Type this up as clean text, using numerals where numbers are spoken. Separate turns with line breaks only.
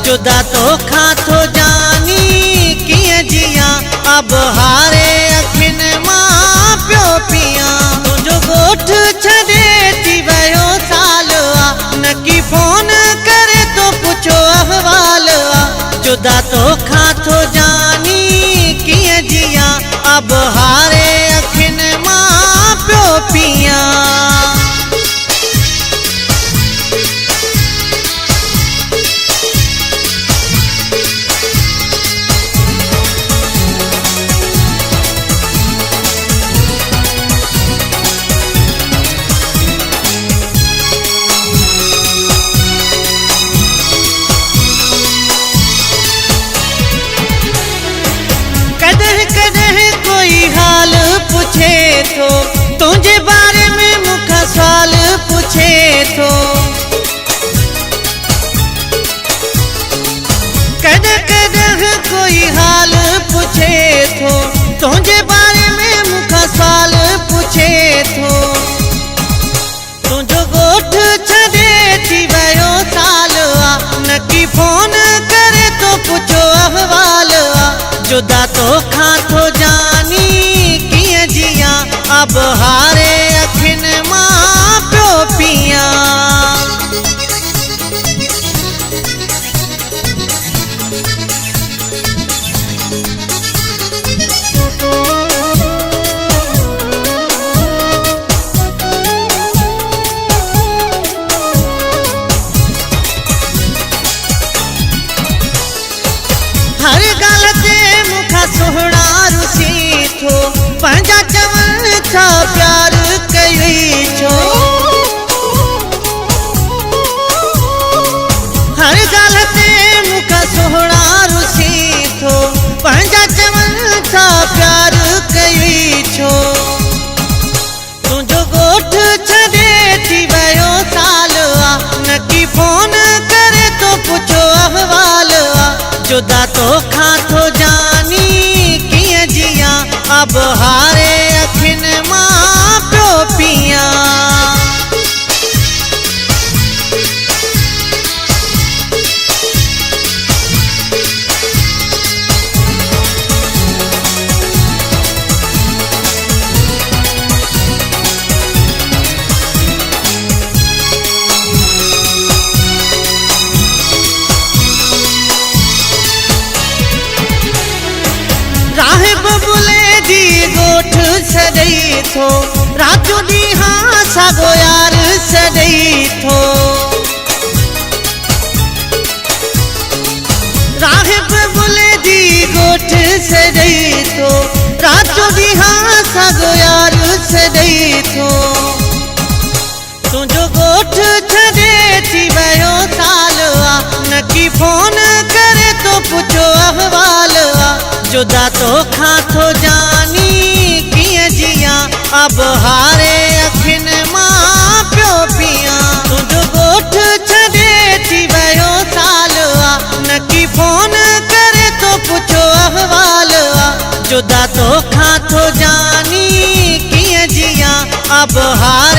जुदा तो खातो जानी किए जिया अब हारे अखिन मां प्यो पिया तुझो गोठ छड़े थी वयो साल न की फोन करे तो पुछो अहवाल जुदा तो खातो जानी किए जिया अब हारे अखिन मां प्यो पिया हाल पूछे थो तुझे बारे में मुखा सवाल पूछे थो कद कोई हाल पूछे थो तुझे बारे में मुखा सवाल पूछे थो तुझो गोठ छड़े थी वयो साल न की फोन करे तो पुछो अहवाल जुदा तो खातो जानी किए जिया अब हारे अखिन मां प्यो पिया हर गाल ते मुखा सोहड़ा रुसी थो पंहिंजा चवण था प्यार कई छो हर गाल ते मुखा सोहड़ा रुसी थो पंहिंजा चवण था प्यार कई छो तुझो गोठ छड़े थी वयो साल न की फोन करे तो पुछो अहवाल जुदा तो खातो जानी किए जिया अब हारे अखिन मां प्यो पिया राहे बबुले दी गोठ सदई थो राजू दी हाँ सागो यार सदई थो राहे बबुले दी गोठ सदई थो राजू दी हाँ सागो यार सदई थो तुझो गोठ छड़े थी वयो साल न की फोन करे तो पुछो अहवाल जुदा तो खातो जानी किए जिया अब हारे अखिन मां प्यो पिया तुझो गोठ छड़े थी वयो साल न की फोन करे तो पुछो अहवाल जुदा तो खातो जानी किए जिया अब हारे